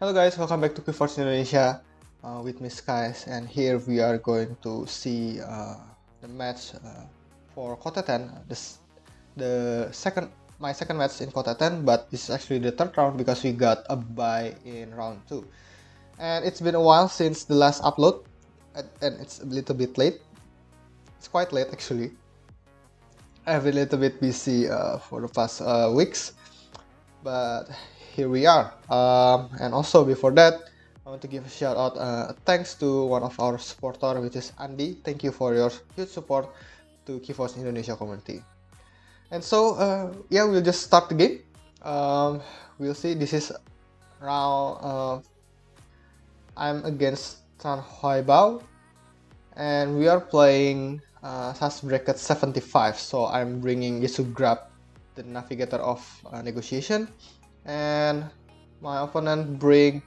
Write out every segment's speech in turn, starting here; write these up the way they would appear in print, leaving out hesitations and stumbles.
Hello guys, welcome back to Keyforge Indonesia with me Schyse, and here we are going to see the match for KOTE10. My second match in KOTE10, but this is actually the third round because we got a bye in round 2. And it's been a while since the last upload, and it's a little bit late. It's quite late actually. I've been a little bit busy for the past weeks, but here we are. And also before that, I want to give a shout out thanks to one of our supporter, which is Andy. Thank you for your huge support to Keyforge Indonesia community. And so yeah, we'll just start the game. We'll see. This is round. I'm against tranhoaibao, and we are playing SAS bracket 75. So I'm bringing Yesugrap, the Navigator of negotiation, and my opponent brought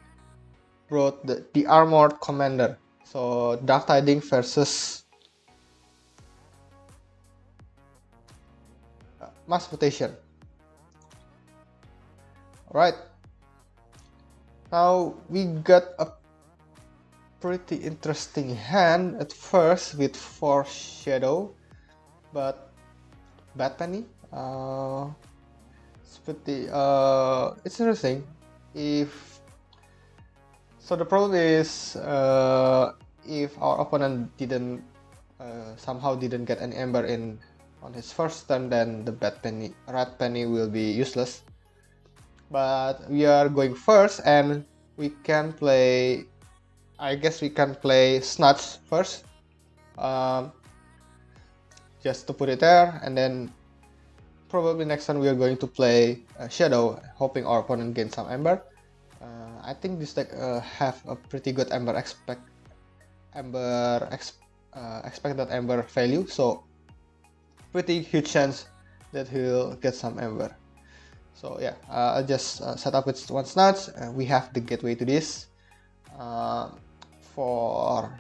the armored commander. So Dark Tiding versus mass mutation. Alright, now we got a pretty interesting hand at first with 4 shadow, but bad penny. It's interesting. So the problem is if our opponent somehow didn't get any Aember on his first turn, then the red penny will be useless. But we are going first, and we can play. I guess we can play Snatch first, just to put it there, and then probably next time we are going to play Shadow, hoping our opponent gains some Aember. I think this deck have a pretty good expected Aember value, so pretty huge chance that he'll get some Aember. So yeah, I'll just set up with one Snatch. We have the gateway to this to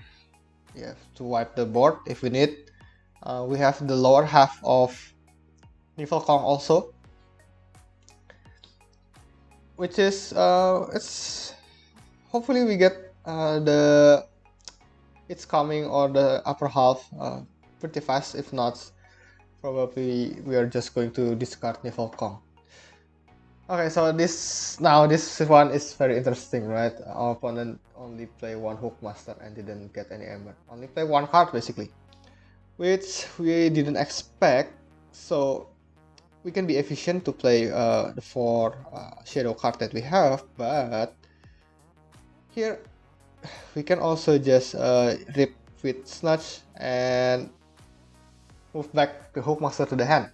wipe the board if we need. We have the lower half of Niflkong also, which is it's hopefully we get it's coming or the upper half pretty fast. If not, probably we are just going to discard Niflkong. Okay, so this one is very interesting, right? Our opponent only play one Hookmaster and didn't get any Aember. Only play one card basically, which we didn't expect. So we can be efficient to play the 4 shadow card that we have, but here we can also just rip with Snatch and move back the Hookmaster to the hand.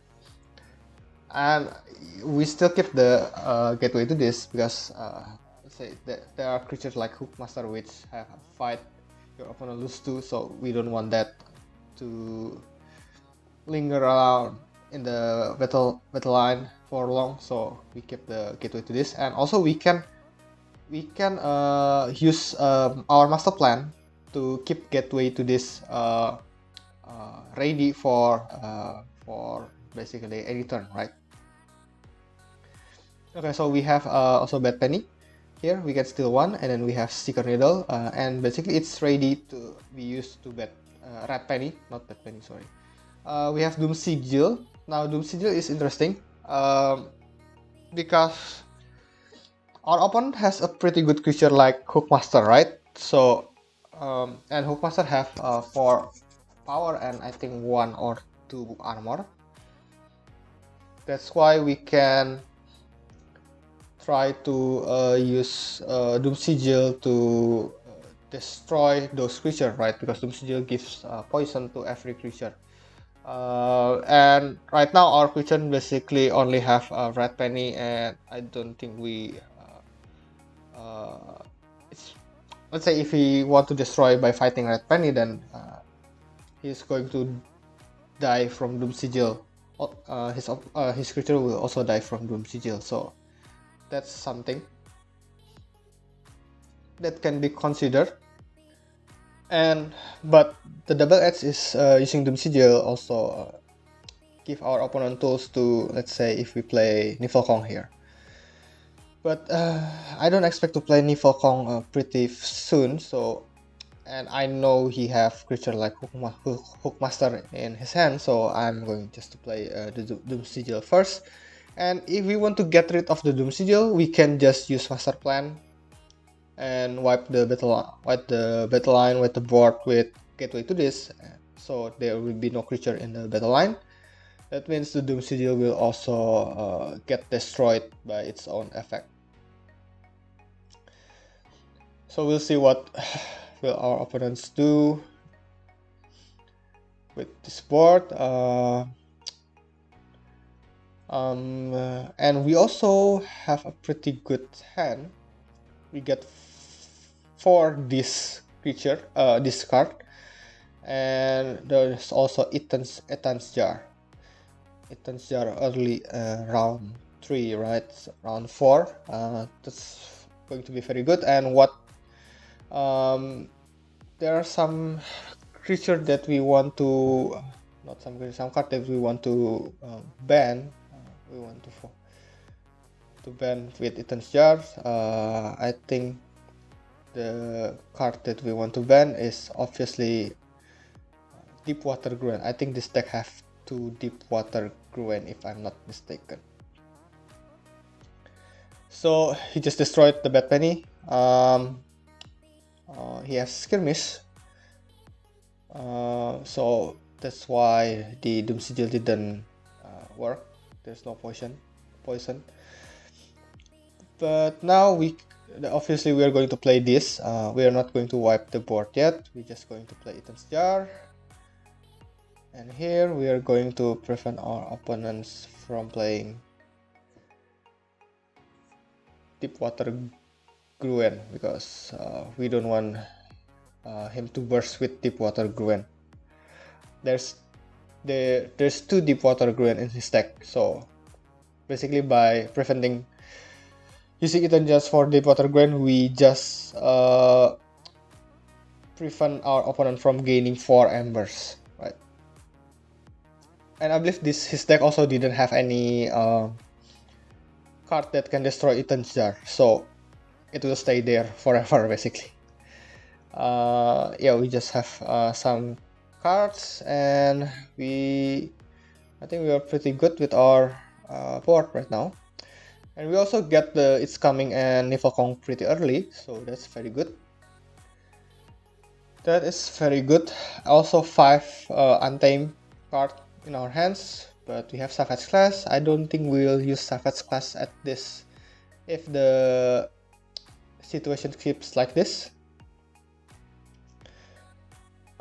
And we still keep the gateway to this because say that there are creatures like Hookmaster which have a fight your opponent lose to, so we don't want that to linger around in the battle line for long. So we keep the gateway to this, and also we can use our master plan to keep gateway to this ready for basically any turn, right? Okay, so we have also bad penny. Here we can steal one, and then we have Seeker Needle, and basically it's ready to be used to bet red penny, not bad penny, sorry. We have Doom Sigil. Now Doom Sigil is interesting because our opponent has a pretty good creature like Hookmaster, right? So and Hookmaster have 4 power and I think 1 or 2 armor. That's why we can try to use Doom Sigil to destroy those creatures, right? Because Doom Sigil gives poison to every creature. And right now our creature basically only have red penny, and I don't think we let's say if we want to destroy by fighting red penny, then he's going to die from Doom Sigil. His creature will also die from Doom Sigil, so that's something that can be considered. But the double edge is using Doom Sigil also give our opponent tools to, let's say if we play Niflkong here. But I don't expect to play Niflkong pretty soon, so, and I know he have creature like Hookmaster in his hand, so I'm going just to play the Doom Sigil first. And if we want to get rid of the Doom Sigil, we can just use Master Plan and wipe the battle line with the board with Gateway to this, so there will be no creature in the battle line. That means the Doom Sigil will also get destroyed by its own effect. So we'll see what will our opponents do with this board. And we also have a pretty good hand. We get for this creature, this card, and there's also Ethan's Jar. Ethan's Jar early round 3, right? So round 4. That's going to be very good. And what there are some creature that we want to some card that we want to ban. We want to ban with Ethan's Jar. I think the card that we want to ban is obviously Deepwater Gruen. I think this deck have 2 Deepwater Gruen if I'm not mistaken. So he just destroyed the Bad Penny. He has Skirmish, so that's why the Doom Sigil didn't work. There's no poison. But now obviously we are going to play this. We are not going to wipe the board yet. We're just going to play Ethan's Jar. And here we are going to prevent our opponents from playing Deepwater Gruen, because we don't want him to burst with Deepwater Gruen. There's 2 Deepwater Gruen in his deck, so basically by preventing using it just for Deepwater Gruen, we just prevent our opponent from gaining 4 Embers, right? And I believe his deck also didn't have any card that can destroy Ethan's Jar, so it will stay there forever basically. Yeah, we just have some cards, and I think we are pretty good with our board right now. And we also get the It's Coming and Niflkong pretty early, so that's very good. That is very good. Also 5 Untamed card in our hands, but we have Savage Class. I don't think we'll use Savage Class at this if the situation keeps like this.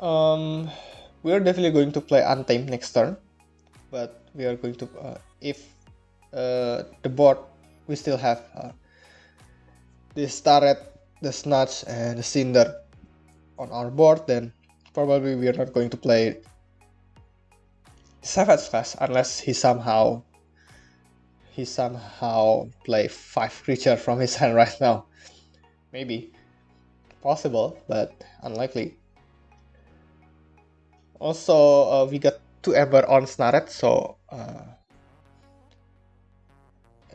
We are definitely going to play Untamed next turn, but we are going to if the board we still have the Starret, the Snatch, and the Cinder on our board, then probably we are not going to play Savage Class unless he somehow play 5 creature from his hand right now. Maybe possible, but unlikely. Also, we got 2 Aember on Snarret, so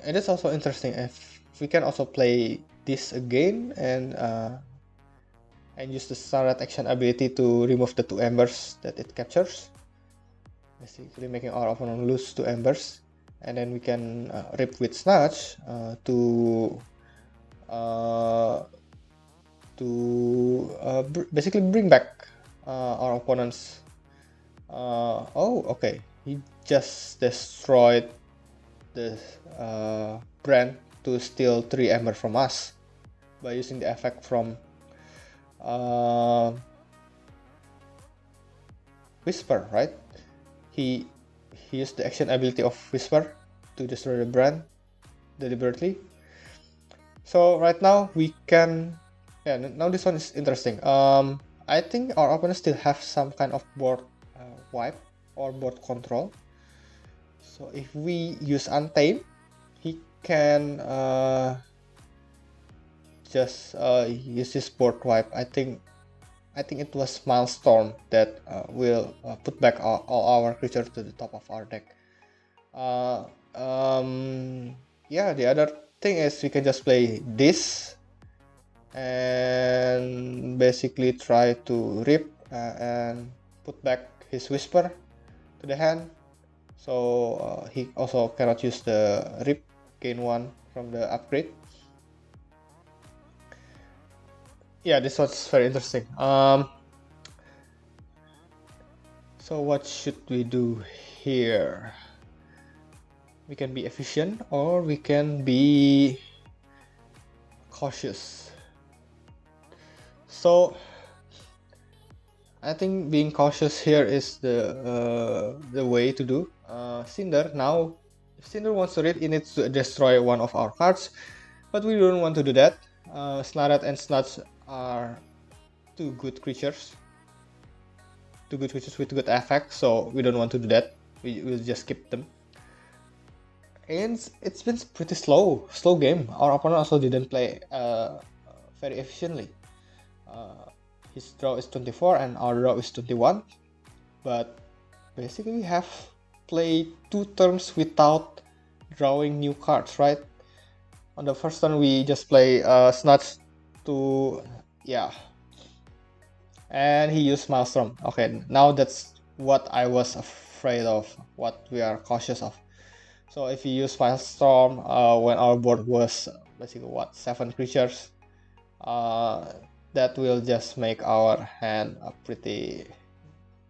it is also interesting if we can also play this again and use the Snarret action ability to remove the 2 Embers that it captures, basically making our opponent lose 2 Embers, and then we can rip with Snatch to basically bring back our opponent's. Oh, okay. He just destroyed the brand to steal 3 Aember from us by using the effect from Whisper, right? He used the action ability of Whisper to destroy the brand deliberately. So right now we can, yeah. Now this one is interesting. I think our opponents still have some kind of board wipe or board control. So if we use Untamed, he can just use his board wipe. I think it was Milestorm that will put back all our creature to the top of our deck. Yeah, the other thing is we can just play this and basically try to rip and put back his whisper to the hand. So he also cannot use the rip gain 1 from the upgrade. Yeah, this was very interesting. So what should we do here? We can be efficient or we can be cautious. So I think being cautious here is the way to do. Cinder, now if Cinder wants to read, it needs to destroy one of our cards, but we don't want to do that. Snaret and Snatch are two good creatures with good effect, so we don't want to do that. We will just keep them. And it's been pretty slow game. Our opponent also didn't play very efficiently. His draw is 24 and our draw is 21, but basically we have played 2 turns without drawing new cards, right? On the first turn we just play Snatch to, yeah, and he used Maelstrom. Okay, now that's what I was afraid of, what we are cautious of. So if he used Maelstrom when our board was basically 7 creatures, that will just make our hand pretty,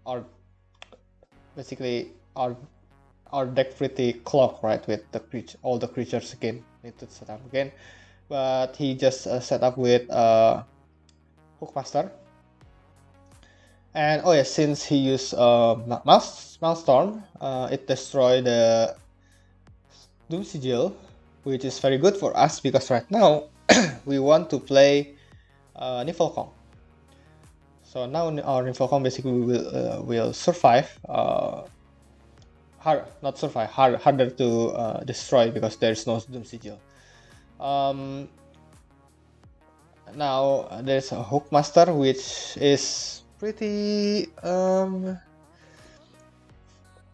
our deck pretty clogged, right, with the all the creatures again, need to set up again. But he just set up with Hookmaster. And oh yeah, since he used Maelstrom, it destroyed the Doom Sigil, which is very good for us because right now we want to play Niflheim. So now our Niflheim basically will survive. Harder to destroy because there is no Doom Sigil. Now there's a Hookmaster, which is pretty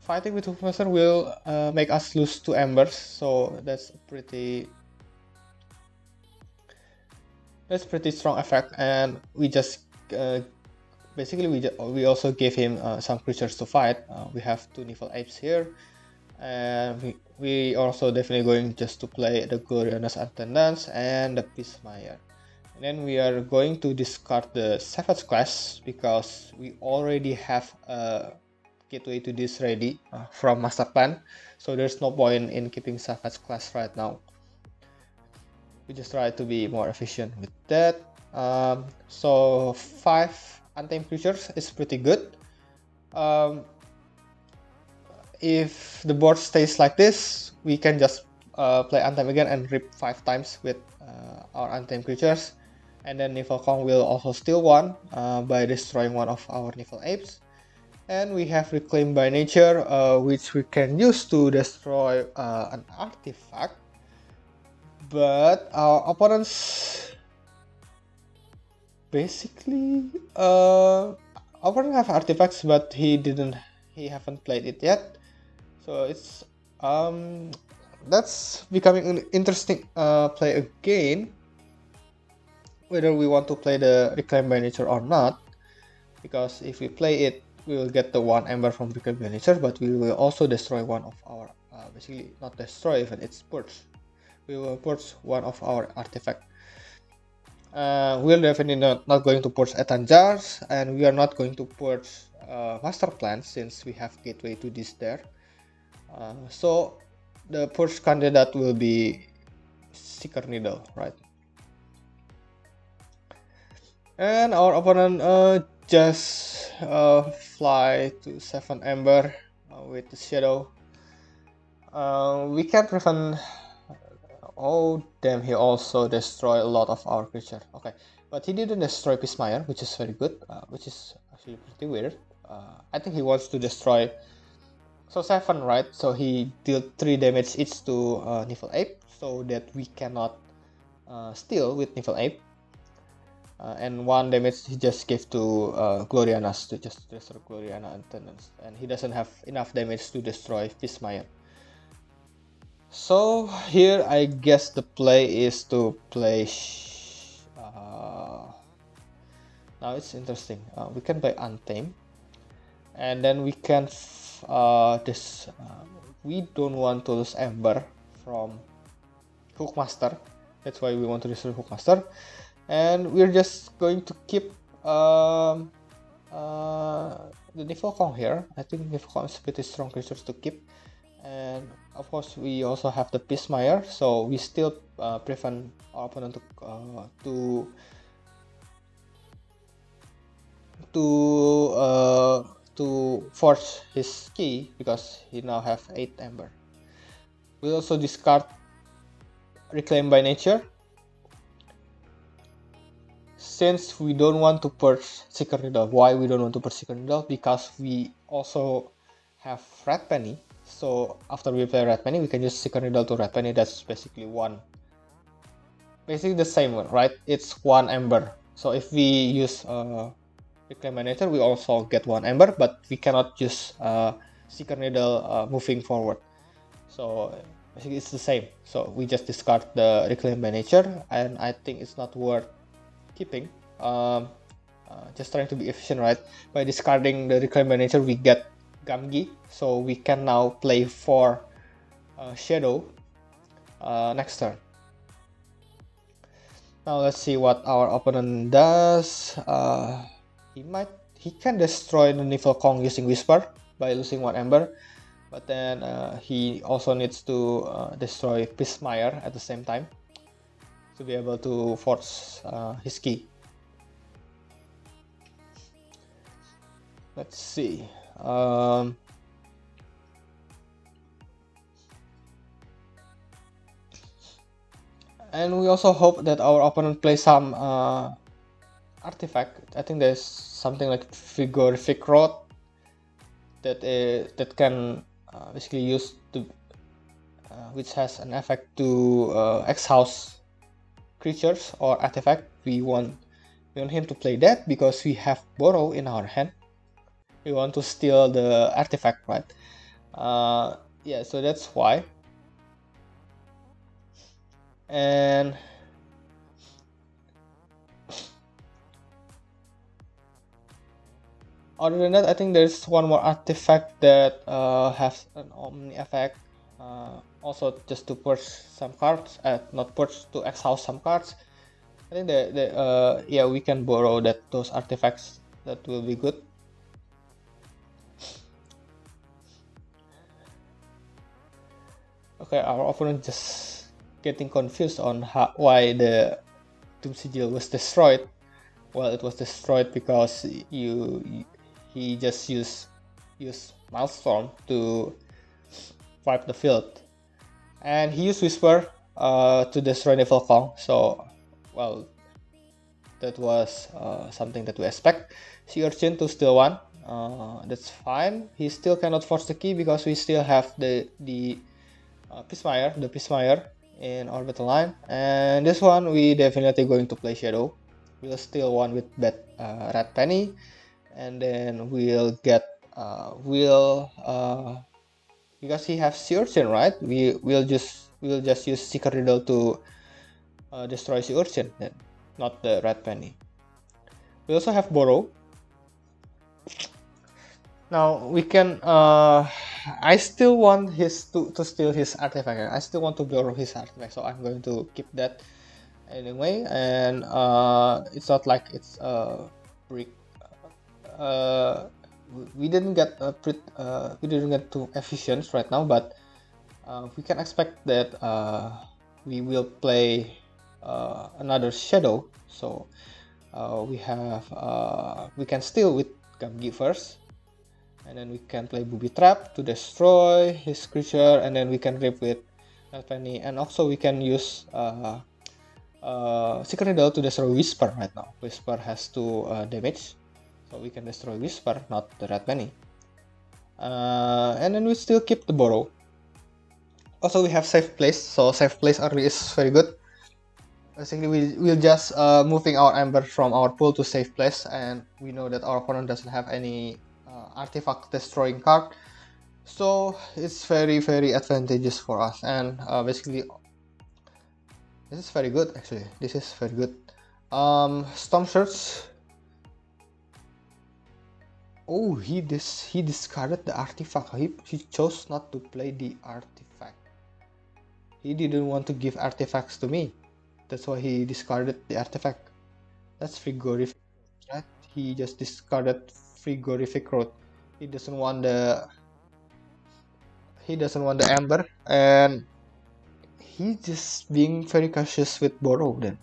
fighting with Hookmaster will make us lose to Aembers, so that's pretty strong effect. And we just basically we also gave him some creatures to fight. We have 2 Nifl Apes here, and we also definitely going just to play the Gloriana's Attendants and the Peacemayer. And then we are going to discard the Savage class because we already have a gateway to this ready from Master Plan, so there's no point in keeping Savage class right now. We just try to be more efficient with that. So 5 untamed creatures is pretty good. If the board stays like this, we can just play untamed again and rip 5 times with our untamed creatures, and then Niflheim will also steal 1 by destroying one of our Nifl Apes. And we have Reclaim by Nature, which we can use to destroy an artifact. But our opponents basically opponent have artifacts, but he haven't played it yet. So it's that's becoming an interesting play again, whether we want to play the Reclaim by Nature or not. Because if we play it, we will get the 1 Aember from Reclaim by Nature, but we will also destroy one of our basically not destroy even, it's purge. We will purge one of our artifact. We're definitely not going to purge Ethan Jars, and we are not going to purge Master Plan since we have gateway to this there. So the purge candidate will be Seeker Needle, right? And our opponent just fly to 7 Aember with the Shadow. We can prevent. Oh damn, he also destroyed a lot of our creature. Okay, but he didn't destroy Peacemayer, which is very good, which is actually pretty weird. I think he wants to destroy. So 7, right? So he dealt 3 damage each to Nifl Ape, so that we cannot steal with Nifl Ape. And 1 damage he just gave to Gloriana's to just destroy Gloriana and Tenants, and he doesn't have enough damage to destroy Peacemayer. So here I guess the play is to play now it's interesting. We can play Untamed, and then we can we don't want to lose Aember from Hookmaster. That's why we want to destroy Hookmaster, and we're just going to keep the Niflheim here. I think Niflheim is pretty strong creatures to keep, and of course we also have the Pismire, so we still prevent our opponent to force his key because he now have 8 Aember. We also discard Reclaim by Nature. Since we don't want to purge Secret Needle. Why we don't want to purge Secret Needle? Because we also have Red Penny. So after we play Red Penny, we can use Secret Needle to Red Penny. That's basically the same one, right? It's 1 Aember. So if we use Reclaim by Nature, we also get 1 Aember, but we cannot use Secret Needle moving forward. So basically it's the same. So we just discard the Reclaim by Nature, and I think it's not worth keeping. Just trying to be efficient, right? By discarding the Reclaim by Nature, we get Gamgi, so we can now play for Shadow next turn. Now let's see what our opponent does. He can destroy the Niflheim using Whisper by losing 1 Aember, but then he also needs to destroy Pismire at the same time to be able to force his key. Let's see. And we also hope that our opponent plays some artifact. I think there's something like Frigorific Rod that can basically use to which has an effect to exhaust creatures or artifact. We want him to play that because we have Borrow in our hand. We want to steal the artifact, right? Yeah, so that's why. And other than that, I think there's one more artifact that has an Omni effect. Also, just to purge some cards, not purge, to exhaust some cards. I think yeah, we can borrow those artifacts. That will be good. Okay, our opponent just getting confused on why the Tomb Sigil was destroyed. Well, it was destroyed because he just used Maelstrom to wipe the field, and he used Whisper to destroy Niflheim. So, well, that was something that we expect. Sea Urchin to steal 1. That's fine. He still cannot force the key because we still have the Pismire in our battle line. And this one we definitely going to play Shadow. We'll steal 1 with Red Penny, and then we'll get because he has Sea Urchin, right? We'll just use Secret Riddle to destroy Sea Urchin, then not the Red Penny. We also have Borrow. Now we can I still want to steal his artifact. I still want to borrow his artifact, so I'm going to keep that anyway. And it's not like it's a brick. We didn't get too efficient right now, but we can expect that we will play another Shadow. So we can steal with Gamgi first. And then we can play Booby Trap to destroy his creature, and then we can rip with Red Penny, and also we can use Secret Needle to destroy Whisper right now. Whisper has 2 damage, so we can destroy Whisper, not the Red Penny. And then we still keep the Borrow. Also, we have Safe Place, so Safe Place early is very good. Basically, we'll just moving our Aember from our pool to Safe Place, and we know that our opponent doesn't have any artifact destroying card, So it's very advantageous for us, and basically this is very good. Actually, this is very good. Storm Surge. Oh, he discarded the artifact. He chose not to play the artifact. He didn't want to give artifacts to me. That's why he discarded the artifact. That's frigorific, right? He just discarded frigorific road. He doesn't want the Aember, and he just being very cautious with borrow then.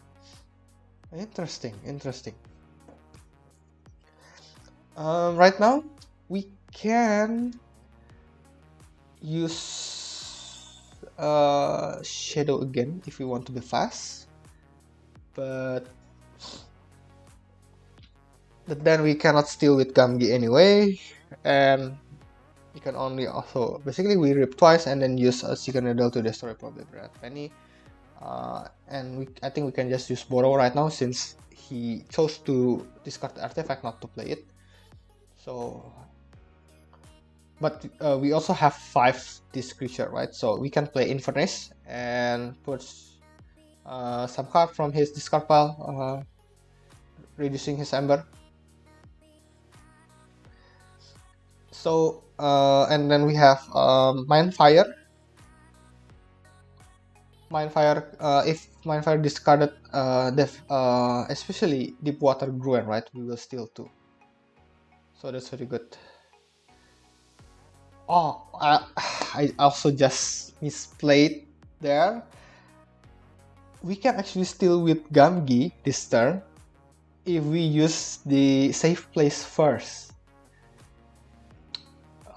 Interesting. Right now we can use Shadow again if we want to be fast, but then we cannot steal with Gamgi anyway, and you can only also basically we rip twice and then use a second needle to destroy probably Red Penny. And I think we can just use borrow right now since he chose to discard the artifact, not to play it. So, but we also have 5 this creature, right? So we can play Inverness and put some card from his discard pile, reducing his Aember. So and then we have Mindfire. If Mindfire discarded especially Deepwater Gruen, right, we will steal 2. So that's very good. Oh, I also just misplayed there. We can actually steal with Gamgi this turn if we use the safe place first.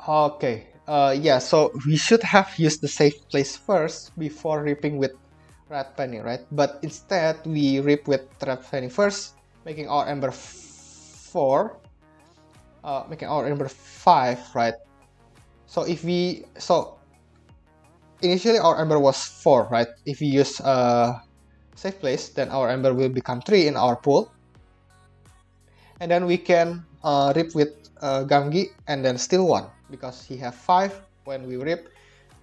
Okay, yeah, so we should have used the safe place first before ripping with Red Penny, right? But instead, we rip with Red Penny first, making our Aember 4, making our Aember 5, right? So initially our Aember was 4, right? If we use safe place, then our Aember will become 3 in our pool, and then we can rip with Gamgi and then steal 1 because he have 5. When we rip,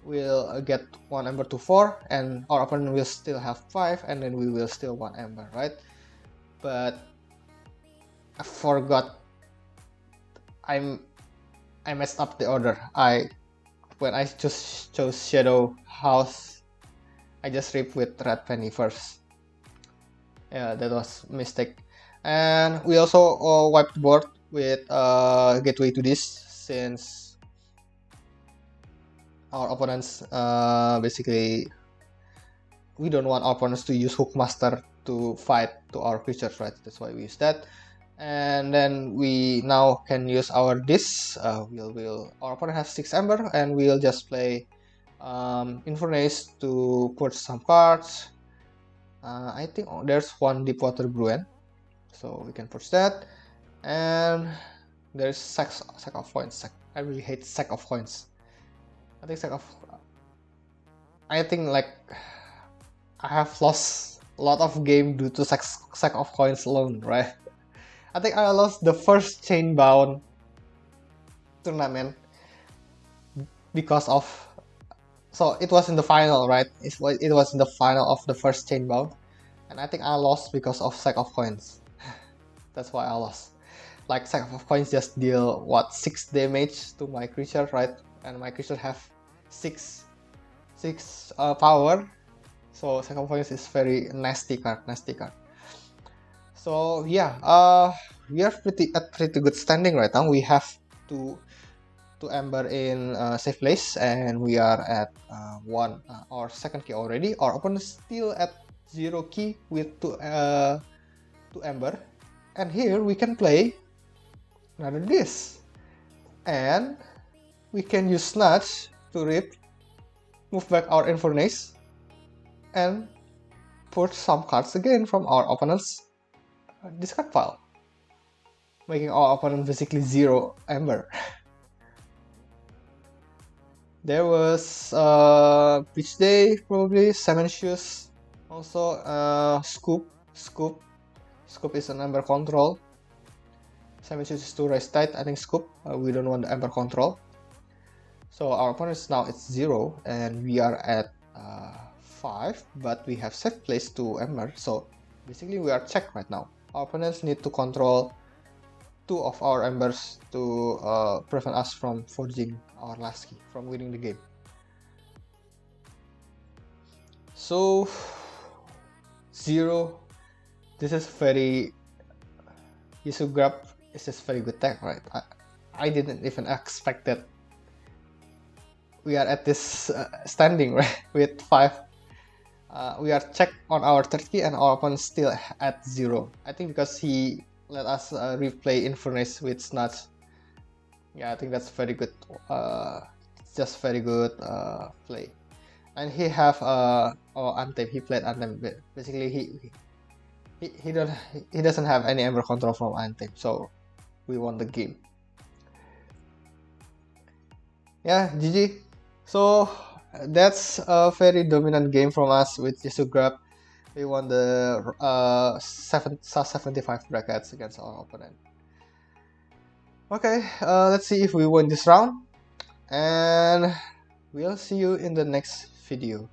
we'll get 1 Aember to 4, and our opponent will still have 5, and then we will steal 1 Aember, right? But I forgot. I messed up the order. When I just chose Shadow House, I just ripped with Red Penny first. Yeah, that was a mistake. And we also wiped the board with Gateway to this, since our opponents basically we don't want our opponents to use Hookmaster to fight to our creatures, right? That's why we use that. And then we now can use our this. Our opponent has 6 Aember, and we'll just play Inverness to put some cards. I think there's 1 Deepwater Gruen, so we can push that. And there's sack of coins. I really hate sack of coins. I think like I have lost a lot of game due to sack of coins alone, right? I think I lost the first Chainbound tournament because of, so it was in the final, right? It was in the final of the first Chainbound, and I think I lost because of sack of coins. That's why I lost. Like sack of coins just deal what 6 damage to my creature, right? And my creature have 6 power. So sack of coins is very nasty card. So yeah, we are pretty good standing right now. We have two Aember in safe place, and we are at our second key already. Our opponent is still at 0 key with 2 Aember, and here we can play another this, and we can use Snatch to rip, move back our Inverness, and put some cards again from our opponent's discard pile, making our opponent basically 0 Aember. There was Beach Day, probably Salmon Shoes, also Scoop is an Aember control. Salmon Shoes is 2 Rise Tide, I think Scoop, we don't want the Aember control. So our opponent is now at 0 and we are at 5, but we have safe place to Aember, so basically we are checked right now. Our opponents need to control 2 of our Embers to prevent us from forging our last key, from winning the game. So 0, this is very Yesugrap is just very good tech, right? I didn't even expect that we are at this standing, right? With 5. We are checked on our third key and our opponent still at 0. I think because he let us replay Infernus with Snatch. Yeah, I think that's very good. Just very good play. And he have Anthem. He played Anthem. Basically, he doesn't have any Aember control from Anthem, so we won the game. Yeah, GG. So that's a very dominant game from us with Yesugrap. We won the SAS 75 brackets against our opponent. Okay, let's see if we win this round, and we'll see you in the next video.